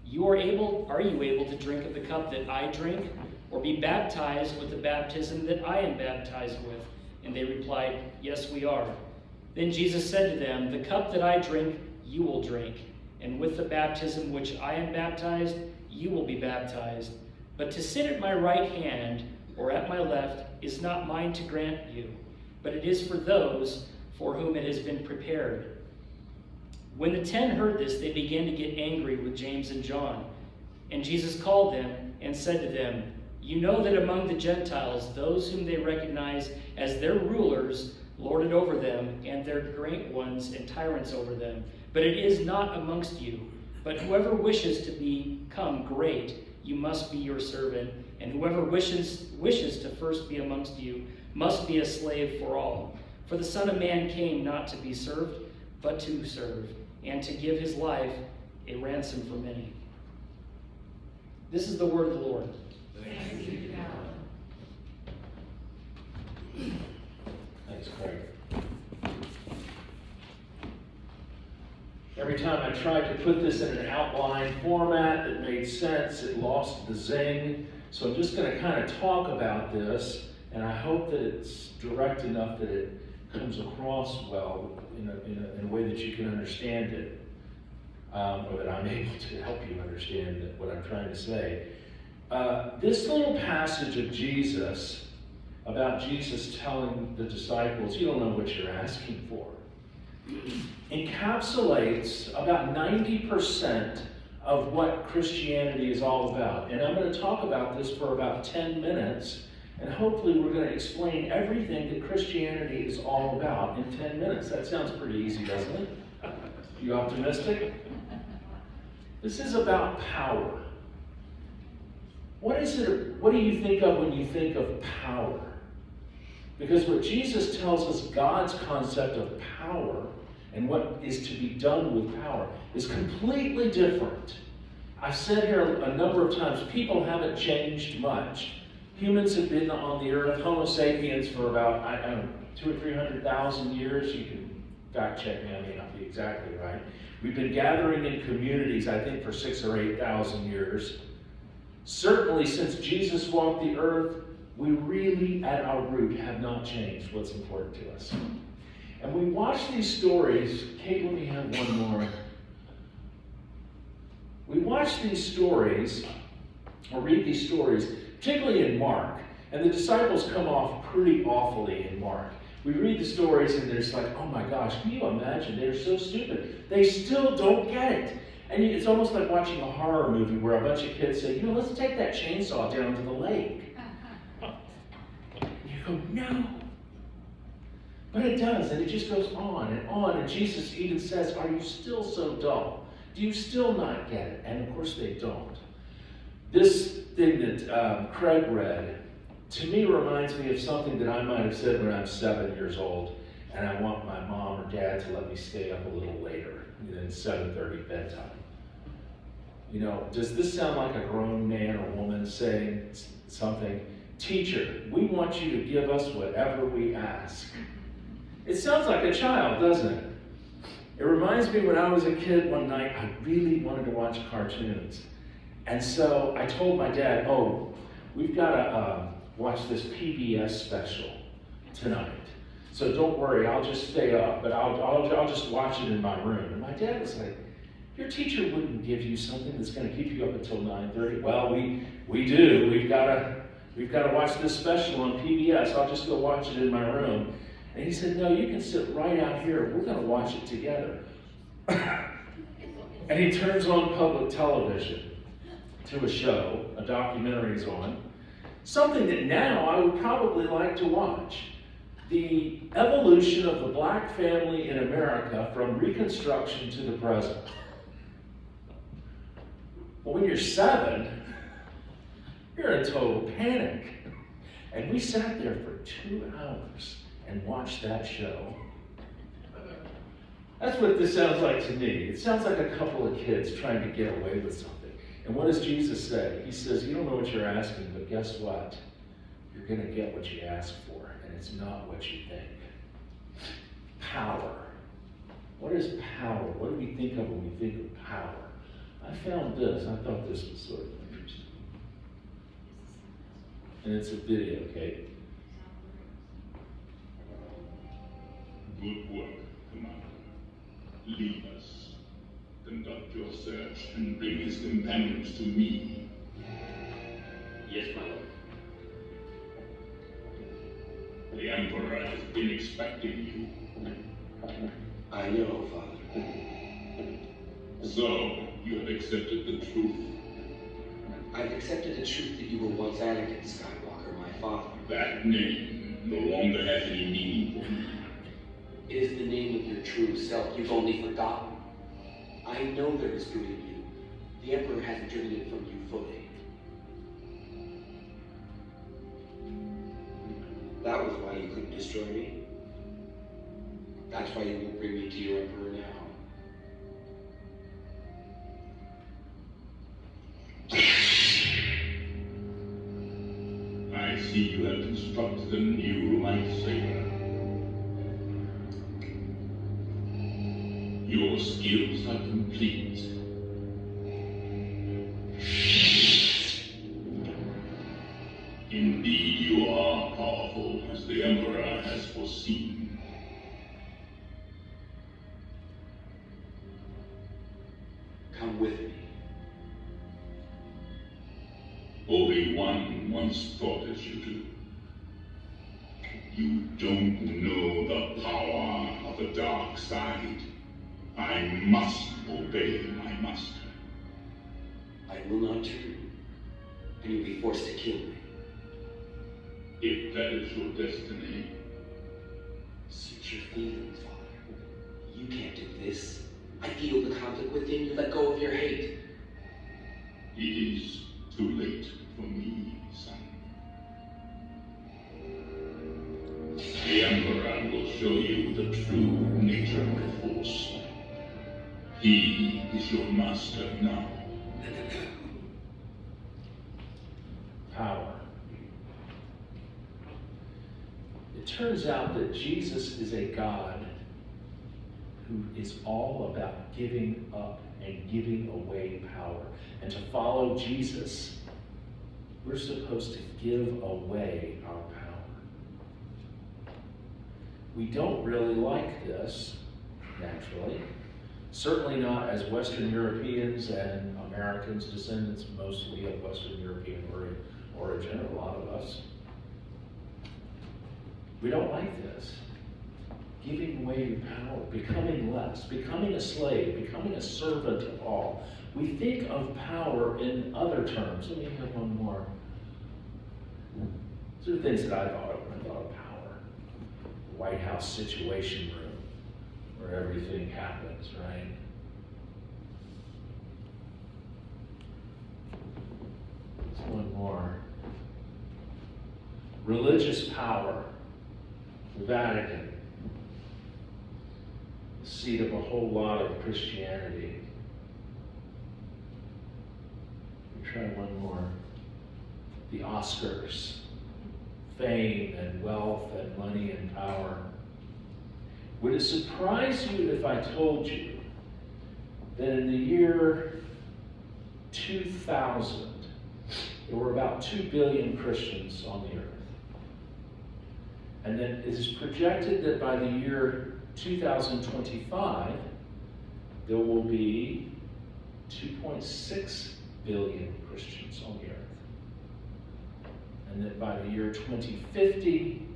Are you able to drink of the cup that I drink, or be baptized with the baptism that I am baptized with? And they replied, Yes, we are. Then Jesus said to them, The cup that I drink, you will drink, and with the baptism which I am baptized, you will be baptized. But to sit at my right hand or at my left is not mine to grant you, but it is for those for whom it has been prepared. When the 10 heard this, they began to get angry with James and John. And Jesus called them and said to them, You know that among the Gentiles, those whom they recognize as their rulers lord it over them, and their great ones and tyrants over them. But it is not amongst you. But whoever wishes to become great, you must be your servant. And whoever wishes to first be amongst you must be a slave for all. For the Son of Man came not to be served, but to serve, and to give his life a ransom for many. This is the word of the Lord. Thanks be to God. Thanks, Craig. Every time I tried to put this in an outline format that made sense, it lost the zing. So I'm just going to kind of talk about this, and I hope that it's direct enough that it comes across well in a way that you can understand it, or that I'm able to help you understand what I'm trying to say. This little passage of Jesus, about Jesus telling the disciples, you don't know what you're asking for, encapsulates about 90% of what Christianity is all about. And I'm going to talk about this for about 10 minutes, and hopefully we're going to explain everything that Christianity is all about in 10 minutes. That sounds pretty easy, doesn't it? You optimistic? This is about power. What do you think of when you think of power? Because what Jesus tells us, God's concept of power and what is to be done with power, is completely different. I've said here a number of times, people haven't changed much. Humans have been on the earth, Homo sapiens, for about, 200,000 or 300,000 years. You can fact check me, I may not be exactly right. We've been gathering in communities, I think, for 6,000 or 8,000 years. Certainly, since Jesus walked the earth, we really, at our root, have not changed what's important to us. And we watch these stories. Kate, let me have one more. We watch these stories, or read these stories, particularly in Mark. And the disciples come off pretty awfully in Mark. We read the stories and there's like, oh my gosh, can you imagine? They're so stupid. They still don't get it. And it's almost like watching a horror movie where a bunch of kids say, let's take that chainsaw down to the lake. And you go, no. But it does, and it just goes on, and Jesus even says, are you still so dull? Do you still not get it? And of course they don't. This thing that Craig read, to me reminds me of something that I might have said when I'm 7 years old, and I want my mom or dad to let me stay up a little later than 7:30 bedtime. Does this sound like a grown man or woman saying something? Teacher, we want you to give us whatever we ask. It sounds like a child, doesn't it? It reminds me when I was a kid one night, I really wanted to watch cartoons. And so I told my dad, we've got to watch this PBS special tonight. So don't worry, I'll just stay up, but I'll just watch it in my room. And my dad was like, your teacher wouldn't give you something that's going to keep you up until 9:30. Well, we do. We've got to watch this special on PBS. I'll just go watch it in my room. And he said, no, you can sit right out here. We're going to watch it together. And he turns on public television to a show, a documentary is on, something that now I would probably like to watch. The evolution of the black family in America from Reconstruction to the present. Well, when you're 7, you're in total panic. And we sat there for 2 hours and watched that show. That's what this sounds like to me. It sounds like a couple of kids trying to get away with something. And what does Jesus say? He says, you don't know what you're asking, but guess what? You're going to get what you ask for, and it's not what you think. Power. What is power? What do we think of when we think of power? I I found this. I thought this was sort of interesting. And it's a video, Kate. Good work, Commander. Leave us. Conduct your search and bring his companions to me. Yes, my lord. The Emperor has been expecting you. I know, Father. So, you have accepted the truth. I've accepted the truth that you were once Anakin Skywalker, my father. That name no longer has any meaning for me. It is the name of your true self you've only forgotten. I know there is good in you. The Emperor hasn't driven it from you fully. That was why you couldn't destroy me. That's why you won't bring me to your Emperor now. I see you have constructed a new lightsaber. Your skills are complete. Indeed, you are powerful, as the Emperor has foreseen. Come with me. Obi-Wan once thought as you do. You don't know the power of the dark side. I must obey my master. I will not turn, and you'll be forced to kill me. If that is your destiny, Suit your feelings, Father. You can't do this. I feel the conflict within you. Let go of your hate. it is too late for me, son. The Emperor will show you the true nature of the Force. He is your master now. Power. It turns out that Jesus is a God who is all about giving up and giving away power. And to follow Jesus, we're supposed to give away our power. We don't really like this, naturally. Certainly not as Western Europeans and Americans, descendants mostly of Western European origin, a lot of us. We don't like this. Giving away your power, becoming less, becoming a slave, becoming a servant of all. We think of power in other terms. Let me have one more. These are things that I thought of when I thought of power. The White House Situation Room, where everything happens, right? There's one more. Religious power. The Vatican. The seat of a whole lot of Christianity. Let me try one more. The Oscars. Fame and wealth and money and power. Would it surprise you if I told you that in the year 2000, there were about 2 billion Christians on the earth? And that it is projected that by the year 2025, there will be 2.6 billion Christians on the earth. And that by the year 2050,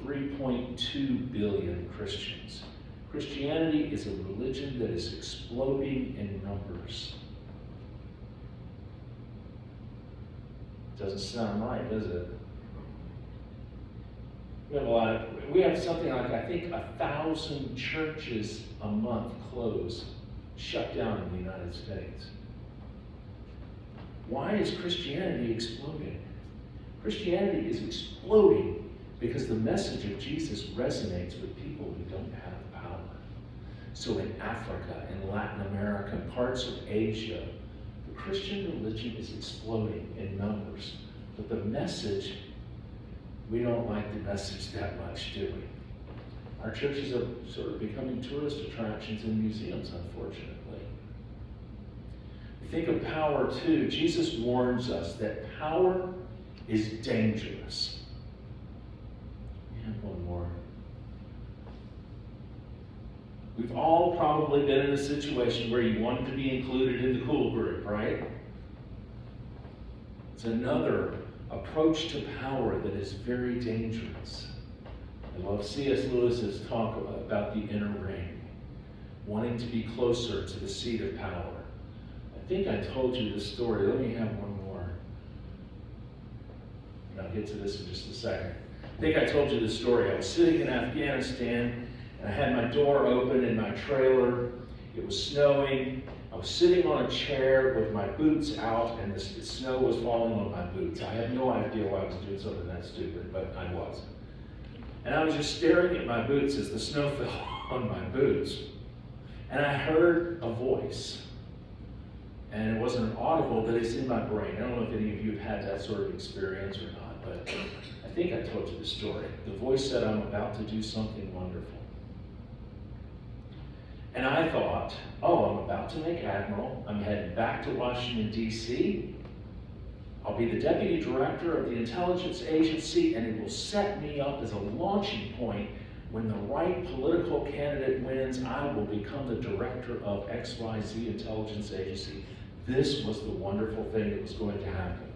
3.2 billion Christians. Christianity is a religion that is exploding in numbers. Doesn't sound right, does it? We have something like, I think, 1,000 churches a month close, shut down in the United States. Why is Christianity exploding? Christianity is exploding because the message of Jesus resonates with people who don't have power. So in Africa, in Latin America, parts of Asia, the Christian religion is exploding in numbers. But the message, we don't like the message that much, do we? Our churches are sort of becoming tourist attractions and museums, unfortunately. think of power too, Jesus warns us that power is dangerous. We have one more. We've all probably been in a situation where you wanted to be included in the cool group, right? It's another approach to power that is very dangerous. I love C.S. Lewis's talk about the inner ring, wanting to be closer to the seat of power. I think I told you this story. Let me have one more. And I'll get to this in just a second. I think I told you this story. I was sitting in Afghanistan, and I had my door open in my trailer. It was snowing. I was sitting on a chair with my boots out, and the snow was falling on my boots. I had no idea why I was doing something that stupid, but I was. And I was just staring at my boots as the snow fell on my boots. And I heard a voice. And it wasn't audible, but it's in my brain. I don't know if any of you have had that sort of experience or not, but I think I told you the story. The voice said, I'm about to do something wonderful. And I thought, oh, I'm about to make admiral. I'm heading back to Washington, D.C. I'll be the deputy director of the intelligence agency, and it will set me up as a launching point. When the right political candidate wins, I will become the director of XYZ intelligence agency. This was the wonderful thing that was going to happen.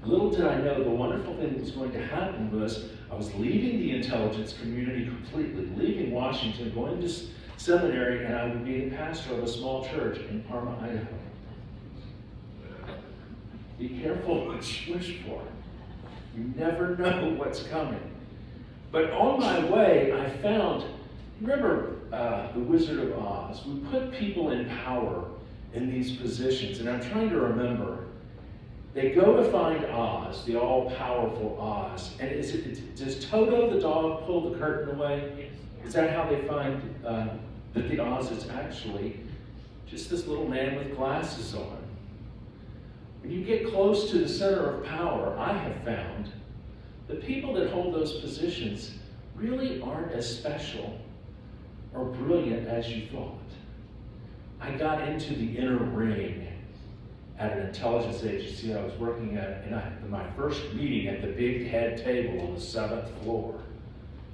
Little did I know the wonderful thing that was going to happen was I was leaving the intelligence community completely, leaving Washington, going to seminary, and I would be the pastor of a small church in Parma, Idaho. Be careful what you wish for. You never know what's coming. But on my way, I found, remember The Wizard of Oz? We put people in power in these positions, and I'm trying to remember. They go to find Oz, the all-powerful Oz, and does Toto the dog pull the curtain away? Is that how they find that the Oz is actually just this little man with glasses on? When you get close to the center of power, I have found the people that hold those positions really aren't as special or brilliant as you thought. I got into the inner ring at an intelligence agency I was working at in my first meeting at the big head table on the 7th floor.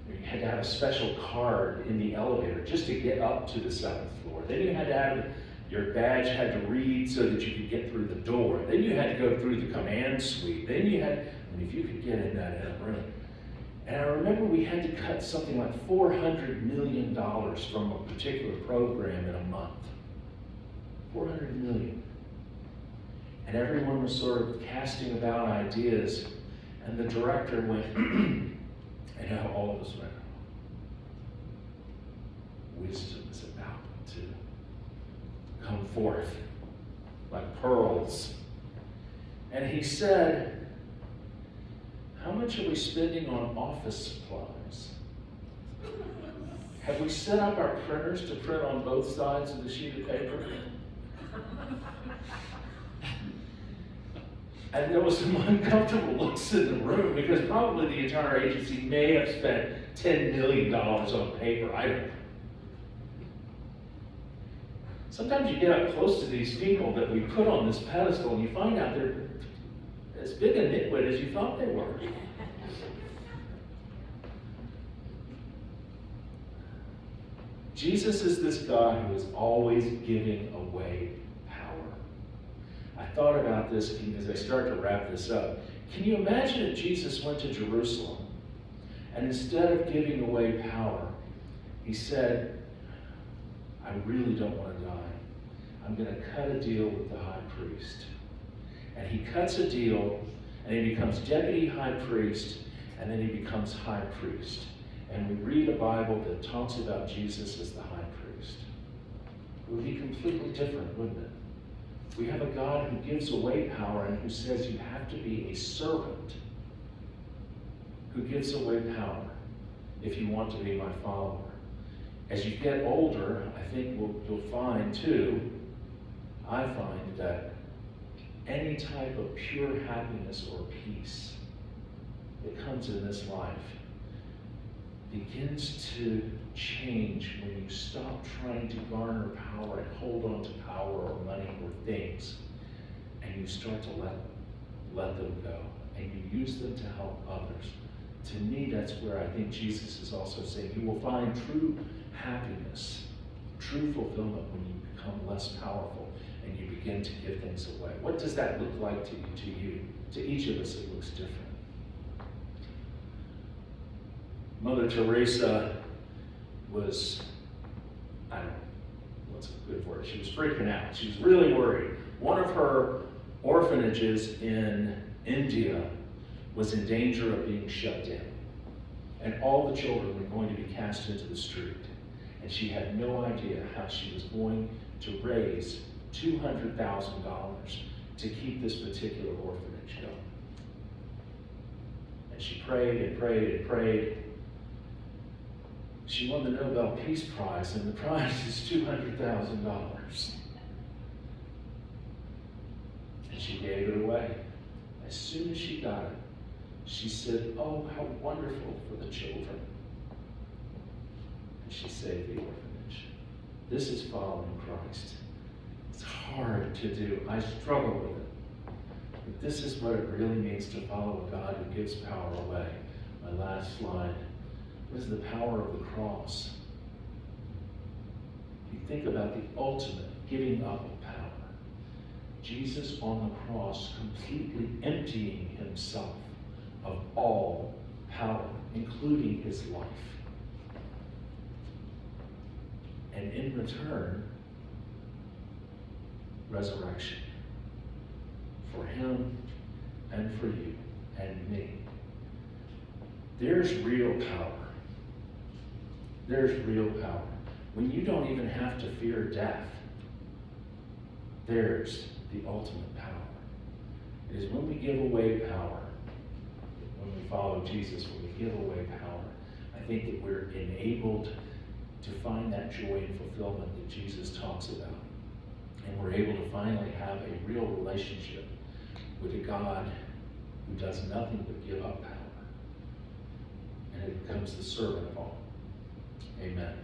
You had to have a special card in the elevator just to get up to the 7th floor. Then you had to have your badge had to read so that you could get through the door. Then you had to go through the command suite. Then you had, if you could get in that inner room. And I remember we had to cut something like $400 million from a particular program in a month. $400 million. And everyone was sort of casting about ideas, and the director went, and now all of us went, wisdom is about to come forth like pearls. And he said, how much are we spending on office supplies? Have we set up our printers to print on both sides of the sheet of paper? And there was some uncomfortable looks in the room because probably the entire agency may have spent $10 million on paper. I don't know. Sometimes you get up close to these people that we put on this pedestal and you find out they're as big a nitwit as you thought they were. Jesus is this God who is always giving away power. I thought about this as I start to wrap this up. Can you imagine if Jesus went to Jerusalem and instead of giving away power, he said, I really don't want to die. I'm going to cut a deal with the high priest. And he cuts a deal, and he becomes deputy high priest, and then he becomes high priest. And we read a Bible that talks about Jesus as the high priest. It would be completely different, wouldn't it? We have a God who gives away power and who says you have to be a servant who gives away power if you want to be my follower. As you get older, I think you'll find too, I find that any type of pure happiness or peace that comes in this life begins to change when you stop trying to garner power and hold on to power or money or things, and you start to let them go, and you use them to help others. To me, that's where I think Jesus is also saying you will find true happiness, true fulfillment when you become less powerful and you begin to give things away. What does that look like to you? To each of us, it looks different. Mother Teresa was, I don't know, what's a good word? She was freaking out. She was really worried. One of her orphanages in India was in danger of being shut down. And all the children were going to be cast into the street. And she had no idea how she was going to raise $200,000 to keep this particular orphanage going. And she prayed and prayed and prayed. She won the Nobel Peace Prize, and the prize is $200,000. And she gave it away. As soon as she got it, she said, "Oh, how wonderful for the children." And she saved the orphanage. This is following Christ. It's hard to do. I struggle with it. But this is what it really means to follow a God who gives power away. My last slide. What is the power of the cross? You think about the ultimate giving up of power. Jesus on the cross completely emptying himself of all power, including his life. And in return, resurrection for him and for you and me. There's real power. There's real power. When you don't even have to fear death, there's the ultimate power. It is when we give away power, when we follow Jesus, when we give away power, I think that we're enabled to find that joy and fulfillment that Jesus talks about. And we're able to finally have a real relationship with a God who does nothing but give up power. And it becomes the servant of all. Amen.